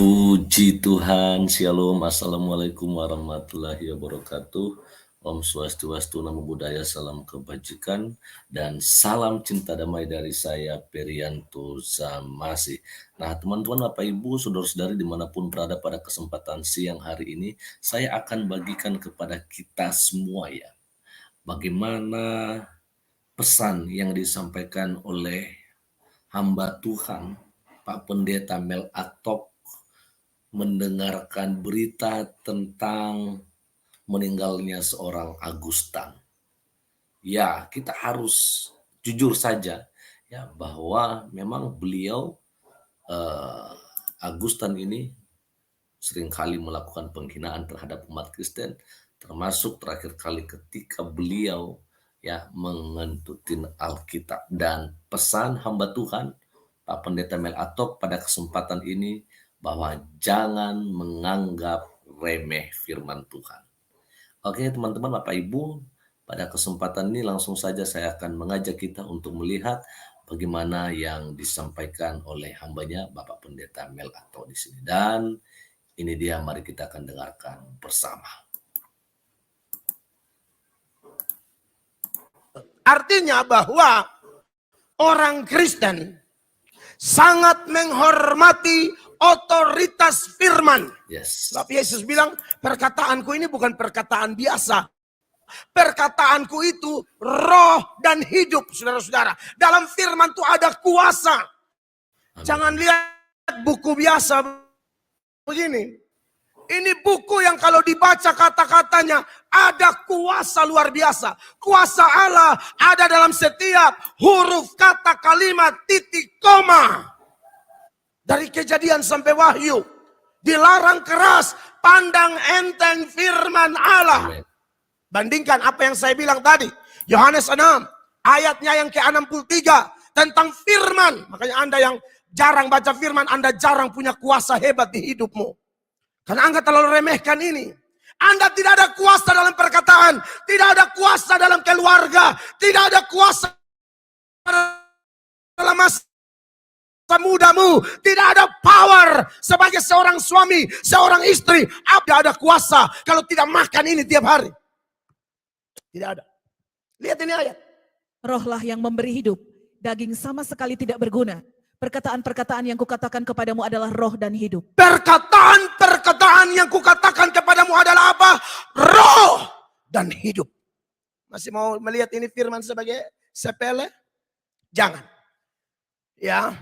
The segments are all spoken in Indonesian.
Puji Tuhan, Shalom, Assalamualaikum warahmatullahi wabarakatuh. Om Swastiastu, Namo Buddhaya, salam kebajikan, dan salam cinta damai dari saya, Perianto Zamasi. Nah, teman-teman, Bapak Ibu, saudara-saudari dimanapun berada pada kesempatan siang hari ini, saya akan bagikan kepada kita semua ya, bagaimana pesan yang disampaikan oleh hamba Tuhan, Pak Pendeta Mel Atok, mendengarkan berita tentang meninggalnya seorang Agustan. Ya, kita harus jujur saja ya bahwa memang beliau Agustan ini seringkali melakukan penghinaan terhadap umat Kristen, termasuk terakhir kali ketika beliau ya mengentutin Alkitab. Dan pesan hamba Tuhan Pak Pendeta Mel Atok pada kesempatan ini bahwa jangan menganggap remeh firman Tuhan. Oke teman-teman, Bapak Ibu, pada kesempatan ini langsung saja saya akan mengajak kita untuk melihat bagaimana yang disampaikan oleh hambanya Bapak Pendeta Mel Atok di sini. Dan ini dia, mari kita akan dengarkan bersama. Artinya bahwa orang Kristen sangat menghormati otoritas firman. Yes. Tapi Yesus bilang, perkataanku ini bukan perkataan biasa. Perkataanku itu roh dan hidup, saudara-saudara. Dalam firman itu ada kuasa. Amin. Jangan lihat buku biasa begini. Ini buku yang kalau dibaca kata-katanya ada kuasa luar biasa. Kuasa Allah ada dalam setiap huruf kata kalimat titik koma. Dari Kejadian sampai Wahyu. Dilarang keras, pandang enteng firman Allah. Amen. Bandingkan apa yang saya bilang tadi. Yohanes 6 ayatnya yang ke-63 tentang firman. Makanya Anda yang jarang baca firman, Anda jarang punya kuasa hebat di hidupmu. Karena Anda terlalu remehkan ini. Anda tidak ada kuasa dalam perkataan. Tidak ada kuasa dalam keluarga. Tidak ada kuasa dalam masa mudamu. Tidak ada power sebagai seorang suami, seorang istri. Tidak ada kuasa kalau tidak makan ini tiap hari. Tidak ada. Lihat ini ayat. Rohlah yang memberi hidup. Daging sama sekali tidak berguna. Perkataan-perkataan yang kukatakan kepadamu adalah roh dan hidup. Perkataan yang kukatakan kepadamu adalah apa? Roh dan hidup. Masih mau melihat ini firman sebagai sepele? Jangan. Ya.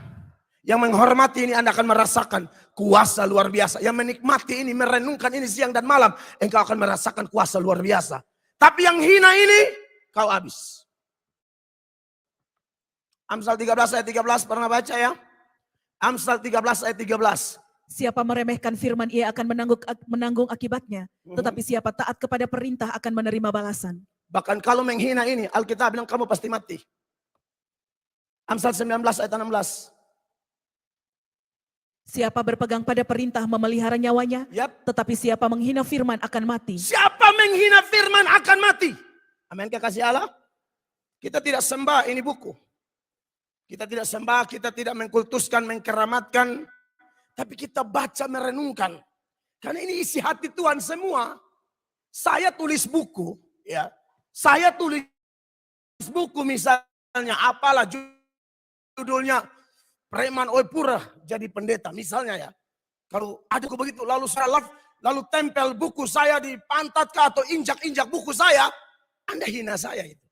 Yang menghormati ini Anda akan merasakan kuasa luar biasa. Yang menikmati ini, merenungkan ini siang dan malam, engkau akan merasakan kuasa luar biasa. Tapi yang hina ini, kau habis. Amsal 13 ayat 13 pernah baca ya? Amsal 13 ayat 13. Siapa meremehkan firman ia akan menanggung akibatnya. Tetapi siapa taat kepada perintah akan menerima balasan. Bahkan kalau menghina ini, Alkitab bilang kamu pasti mati. Amsal 19 ayat 16. Siapa berpegang pada perintah memelihara nyawanya. Tetapi siapa menghina firman akan mati. Siapa menghina firman akan mati. Amin, kekasih Allah. Kita tidak sembah ini buku. Kita tidak sembah, kita tidak mengkultuskan, mengkeramatkan. Tapi kita baca, merenungkan. Karena ini isi hati Tuhan semua. Saya tulis buku. Ya, saya tulis buku misalnya. Apalah judulnya. Preman Oepura jadi pendeta. Misalnya ya. Kalau ada begitu, lalu saya lalu tempel buku saya di pantat atau injak-injak buku saya. Anda hina saya itu.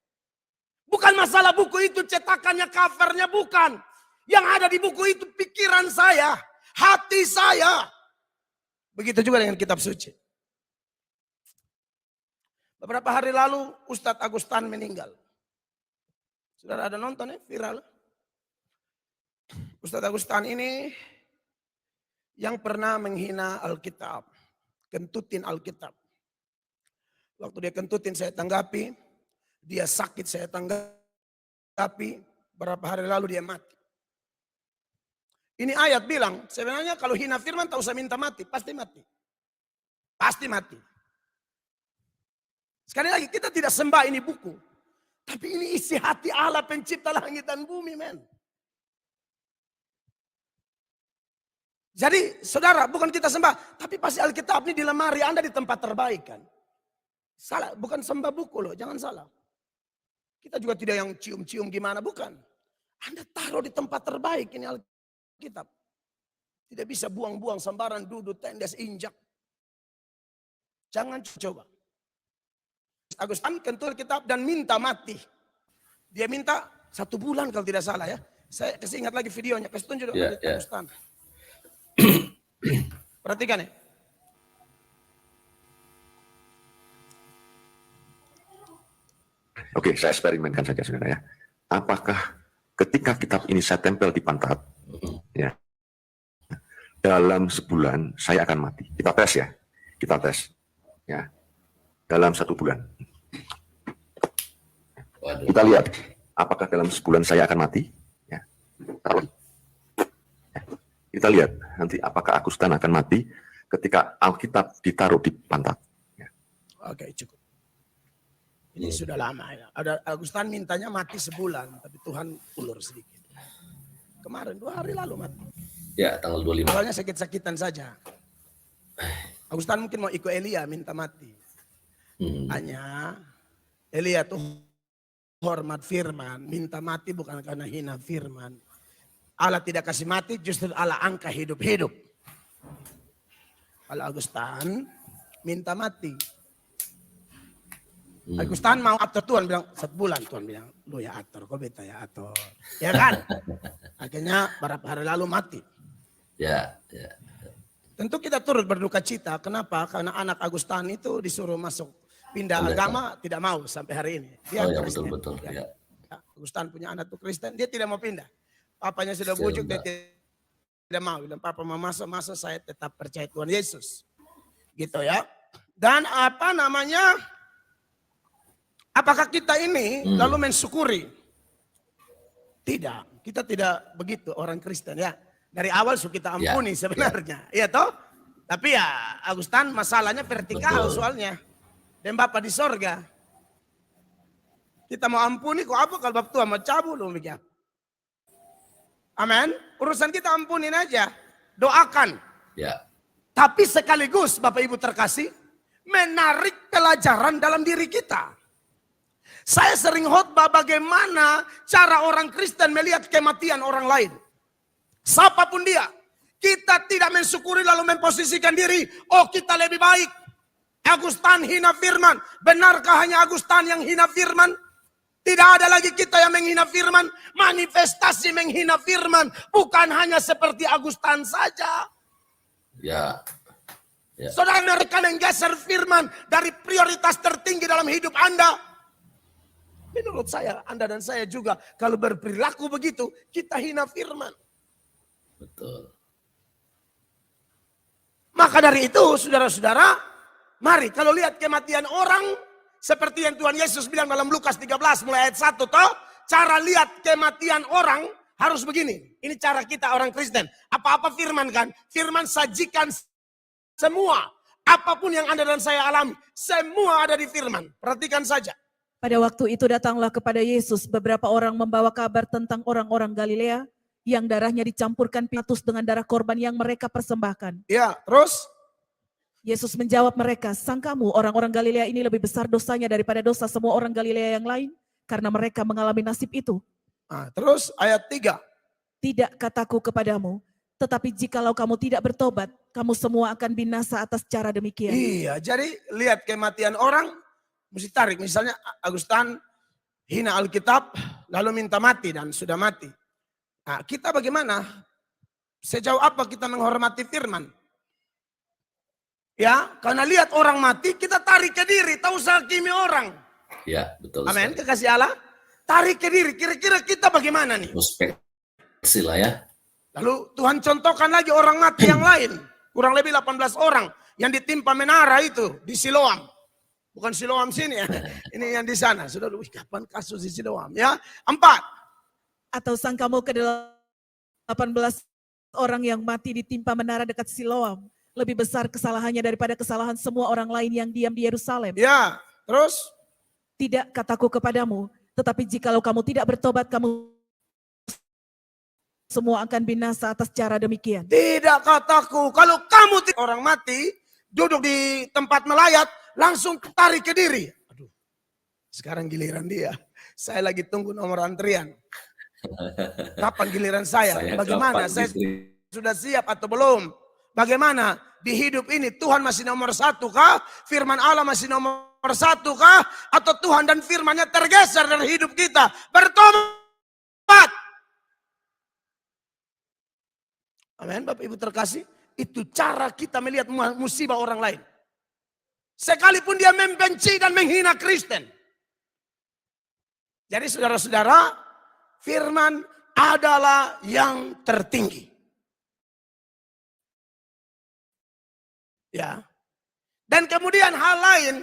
Bukan masalah buku itu cetakannya, covernya, bukan. Yang ada di buku itu pikiran saya, hati saya. Begitu juga dengan kitab suci. Beberapa hari lalu Ustadz Agustan meninggal. Saudara ada nonton ya, viral. Ustadz Agustan ini yang pernah menghina Alkitab. Kentutin Alkitab. Waktu dia kentutin saya tanggapi. Dia sakit saya tanggapi, berapa hari lalu dia mati. Ini ayat bilang, sebenarnya kalau hina firman tak usah minta mati, pasti mati. Pasti mati. Sekali lagi, kita tidak sembah ini buku. Tapi ini isi hati Allah pencipta langit dan bumi, men. Jadi saudara, bukan kita sembah, tapi pasti Alkitab ini di lemari Anda di tempat terbaik kan. Salah, bukan sembah buku loh, jangan salah. Kita juga tidak yang cium-cium gimana, bukan. Anda taruh di tempat terbaik ini Alkitab. Tidak bisa buang-buang sembaran, duduk, tendes, injak. Jangan coba. Agustan kentul kitab dan minta mati. Dia minta 1 bulan kalau tidak salah ya. Saya kasih ingat lagi videonya, kasih tunjuk Ya, ya. Agustan. Perhatikan ya. Oke, saya eksperimenkan saja saudara ya. Apakah ketika kitab ini saya tempel di pantat, ya, dalam sebulan saya akan mati? Kita tes ya, kita tes, ya, dalam 1 bulan. Waduh. Kita lihat, apakah dalam sebulan saya akan mati? Ya, taruh. Ya. Kita lihat nanti apakah Agustan akan mati ketika Alkitab ditaruh di pantat. Ya. Oke, cukup. Ini sudah lama ya. Ada Agustan mintanya mati sebulan, tapi Tuhan ulur sedikit. Kemarin 2 hari lalu mati. Ya, tanggal 25. Awalnya sakit-sakitan saja. Agustan mungkin mau ikut Elia minta mati. Hanya Elia tuh hormat firman, minta mati bukan karena hina firman. Allah tidak kasih mati, justru Allah angka hidup-hidup. Kalau Agustan minta mati. Agustan mau atur, Tuhan bilang 1 bulan. Tuhan bilang, lu ya atur, kok beta ya atur. Ya kan? Akhirnya beberapa hari lalu mati. Ya, ya. Tentu kita turut berduka cita. Kenapa? Karena anak Agustan itu disuruh masuk pindah agama, tidak mau sampai hari ini. Dia Oh ya, Kristen. betul-betul. Ya. Agustan punya anak tuh Kristen, dia tidak mau pindah. Papanya sudah bujuk, dia tidak mau. Bilang, papa mau masuk, saya tetap percaya Tuhan Yesus. Gitu ya. Dan apa namanya, apakah kita ini lalu mensyukuri? Tidak, kita tidak begitu orang Kristen ya. Dari awal sudah kita ampuni sebenarnya. Iya toh? Tapi ya Agustan masalahnya vertikal soalnya. Dan Bapa di sorga. Kita mau ampuni kok apa kalau Bapak Tuhan mau cabut loh begitu. Amin. Urusan kita ampunin aja. Doakan. Ya. Tapi sekaligus Bapak Ibu terkasih, menarik pelajaran dalam diri kita. Saya sering khotbah bagaimana cara orang Kristen melihat kematian orang lain. Siapapun dia, kita tidak mensyukuri lalu memposisikan diri, oh kita lebih baik. Agustan hina firman, benarkah hanya Agustan yang hina firman? Tidak ada lagi kita yang menghina firman, manifestasi menghina firman, bukan hanya seperti Agustan saja. Ya. Ya. Saudara, mereka menggeser firman dari prioritas tertinggi dalam hidup Anda. Menurut saya, Anda dan saya juga kalau berperilaku begitu, kita hina firman. Betul. Maka dari itu, saudara-saudara, mari kalau lihat kematian orang, seperti yang Tuhan Yesus bilang dalam Lukas 13 mulai ayat 1, toh, cara lihat kematian orang harus begini. Ini cara kita orang Kristen. Apa-apa firman kan? Firman sajikan semua. Apapun yang Anda dan saya alami, semua ada di firman. Perhatikan saja. Pada waktu itu datanglah kepada Yesus beberapa orang membawa kabar tentang orang-orang Galilea yang darahnya dicampurkan Pilatus dengan darah korban yang mereka persembahkan. Ya, terus? Yesus menjawab mereka, sangkamu orang-orang Galilea ini lebih besar dosanya daripada dosa semua orang Galilea yang lain? Karena mereka mengalami nasib itu. Nah, terus ayat 3. Tidak kataku kepadamu, tetapi jikalau kamu tidak bertobat, kamu semua akan binasa atas cara demikian. Iya, jadi lihat kematian orang, mesti tarik. Misalnya Agustan hina Alkitab, lalu minta mati dan sudah mati. Nah, kita bagaimana? Sejauh apa kita menghormati firman? Ya, karena lihat orang mati, kita tarik ke diri, tahu hakimi orang. Ya, betul. Amin, kekasih Allah. Tarik ke diri, kira-kira kita bagaimana nih? Introspeksi lah ya. Lalu Tuhan contohkan lagi orang mati yang lain. Kurang lebih 18 orang yang ditimpa menara itu di Siloam. Bukan Siloam sini ya. Ini yang di sana. Sudah lu kapan kasus di Siloam ya? 4. Atau sangkamu ke-18 orang yang mati ditimpa menara dekat Siloam lebih besar kesalahannya daripada kesalahan semua orang lain yang diam di Yerusalem. Ya, terus? Tidak kataku kepadamu, tetapi jikalau kamu tidak bertobat, kamu semua akan binasa atas cara demikian. Tidak kataku, kalau kamu orang mati, duduk di tempat melayat, langsung tarik ke diri. Aduh, sekarang giliran dia. Saya lagi tunggu nomor antrian. Kapan giliran saya? Bagaimana? Saya sudah siap atau belum? Bagaimana? Di hidup ini Tuhan masih nomor satu kah? Firman Allah masih nomor satu kah? Atau Tuhan dan firmannya tergeser dari hidup kita? Bertobat! Amin, Bapak Ibu terkasih. Itu cara kita melihat musibah orang lain. Sekalipun dia membenci dan menghina Kristen. Jadi saudara-saudara, firman adalah yang tertinggi. Ya. Dan kemudian hal lain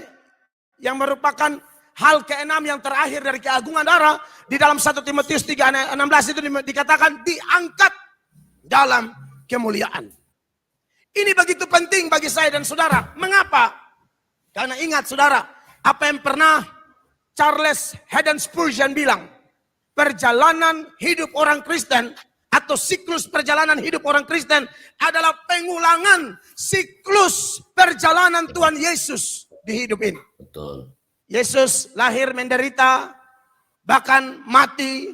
yang merupakan hal keenam yang terakhir dari keagungan darah di dalam 1 Timotius 3:16 itu dikatakan diangkat dalam kemuliaan. Ini begitu penting bagi saya dan saudara. Mengapa? Karena ingat saudara, apa yang pernah Charles Haddon Spurgeon bilang, perjalanan hidup orang Kristen atau siklus perjalanan hidup orang Kristen adalah pengulangan siklus perjalanan Tuhan Yesus di hidup ini. Betul. Yesus lahir menderita, bahkan mati,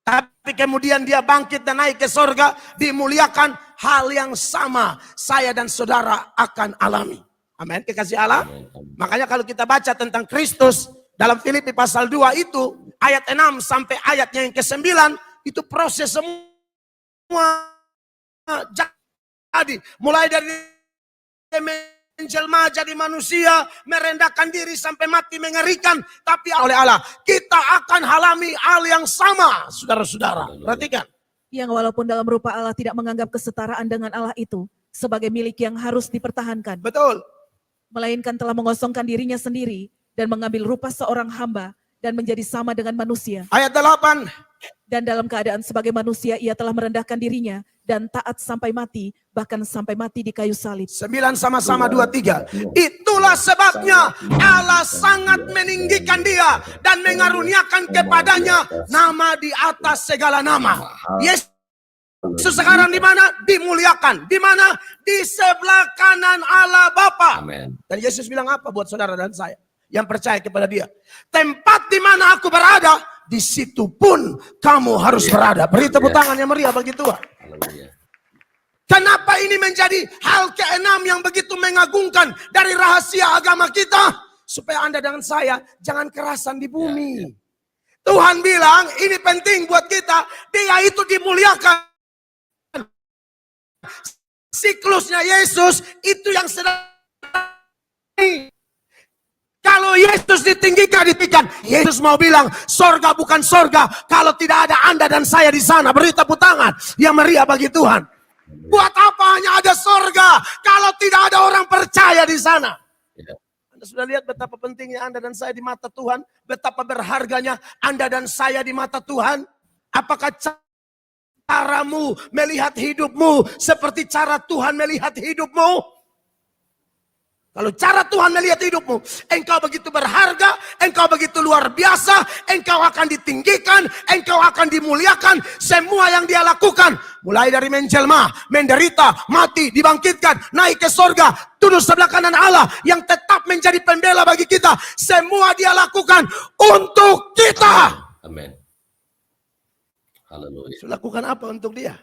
tapi kemudian dia bangkit dan naik ke sorga, dimuliakan. Hal yang sama saya dan saudara akan alami. Amin, kekasih Allah. Amin, amin. Makanya kalau kita baca tentang Kristus dalam Filipi pasal 2 itu, ayat 6 sampai ayatnya yang ke-9, itu proses semua jadi. Mulai dari menjelma jadi manusia, merendahkan diri sampai mati mengerikan. Tapi oleh Allah, kita akan alami hal yang sama, saudara-saudara. Perhatikan. Yang walaupun dalam rupa Allah tidak menganggap kesetaraan dengan Allah itu sebagai milik yang harus dipertahankan. Betul. Melainkan telah mengosongkan dirinya sendiri dan mengambil rupa seorang hamba dan menjadi sama dengan manusia. Ayat 8. Dan dalam keadaan sebagai manusia ia telah merendahkan dirinya dan taat sampai mati, bahkan sampai mati di kayu salib. 9 sama-sama 2, 3. Itulah sebabnya Allah sangat meninggikan dia dan mengaruniakan kepadanya nama di atas segala nama. Yesus sekarang di mana? Dimuliakan. Di mana? Di sebelah kanan Allah Bapa. Amin. Dan Yesus bilang apa buat saudara dan saya yang percaya kepada dia? Tempat di mana aku berada, di situ pun kamu harus berada. Beri tepuk tangan yang meriah bagi Tuhan. Haleluya. Kenapa ini menjadi hal keenam yang begitu mengagungkan dari rahasia agama kita? Supaya Anda dan saya jangan kerasan di bumi. Tuhan bilang ini penting buat kita. Dia itu dimuliakan. Siklusnya Yesus itu yang sedang. Kalau Yesus ditinggikan. Yesus mau bilang, sorga bukan sorga kalau tidak ada Anda dan saya di sana. Beri tepuk tangan yang meriah bagi Tuhan. Buat apa hanya ada sorga kalau tidak ada orang percaya di sana? Anda sudah lihat betapa pentingnya Anda dan saya di mata Tuhan? Betapa berharganya Anda dan saya di mata Tuhan? Apakah caramu melihat hidupmu seperti cara Tuhan melihat hidupmu? Kalau cara Tuhan melihat hidupmu, engkau begitu berharga, engkau begitu luar biasa, engkau akan ditinggikan, engkau akan dimuliakan. Semua yang dia lakukan, mulai dari menjelma, menderita, mati, dibangkitkan, naik ke sorga, duduk sebelah kanan Allah yang tetap menjadi pembela bagi kita. Semua dia lakukan untuk kita. Amin. Haleluya. Lakukan apa untuk dia?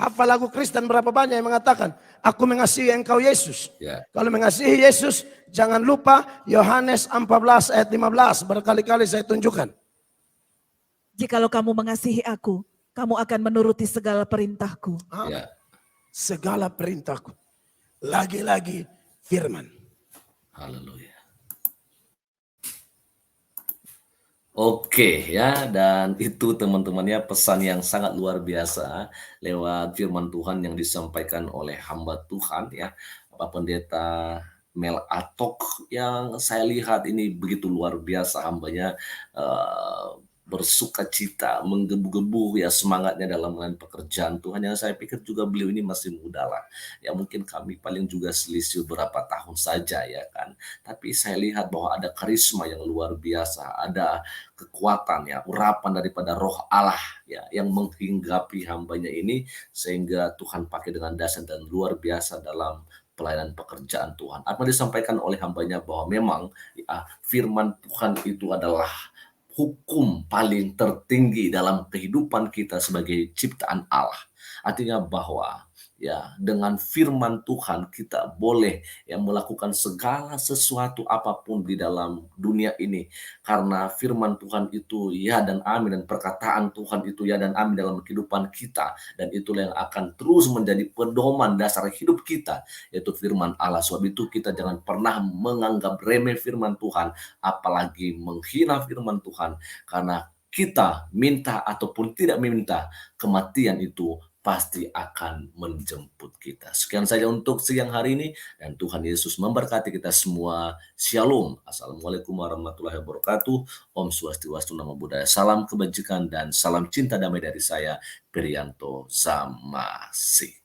Hafal lagu Kristen berapa banyak yang mengatakan, aku mengasihi engkau Yesus. Ya. Kalau mengasihi Yesus, jangan lupa Yohanes 14 ayat 15. Berkali-kali saya tunjukkan. Jikalau kamu mengasihi aku, kamu akan menuruti segala perintahku. Ya. Segala perintahku. Lagi-lagi firman. Haleluya. Oke ya, dan itu teman-temannya pesan yang sangat luar biasa lewat firman Tuhan yang disampaikan oleh hamba Tuhan ya, Pak Pendeta Mel Atok, yang saya lihat ini begitu luar biasa hambanya, bersuka cita, menggebu-gebu ya semangatnya dalam melakukan pekerjaan Tuhan, yang saya pikir juga beliau ini masih muda lah. Ya mungkin kami paling juga selisih berapa tahun saja ya kan. Tapi saya lihat bahwa ada karisma yang luar biasa, ada kekuatan ya, urapan daripada Roh Allah ya yang menghinggapi hambanya ini, sehingga Tuhan pakai dengan dasar dan luar biasa dalam pelayanan pekerjaan Tuhan. Apa disampaikan oleh hambanya bahwa memang ya, firman Tuhan itu adalah hukum paling tertinggi dalam kehidupan kita sebagai ciptaan Allah. Artinya bahwa ya dengan firman Tuhan kita boleh ya melakukan segala sesuatu apapun di dalam dunia ini, karena firman Tuhan itu ya dan amin, dan perkataan Tuhan itu ya dan amin dalam kehidupan kita, dan itulah yang akan terus menjadi pedoman dasar hidup kita, yaitu firman Allah. Sebab itu kita jangan pernah menganggap remeh firman Tuhan, apalagi menghina firman Tuhan, karena kita minta ataupun tidak meminta, kematian itu pasti akan menjemput kita. Sekian saja untuk siang hari ini, dan Tuhan Yesus memberkati kita semua. Shalom. Assalamualaikum warahmatullahi wabarakatuh. Om Swastiastu, Namo Buddhaya. Salam kebajikan dan salam cinta damai dari saya, Priyanto Zamasi.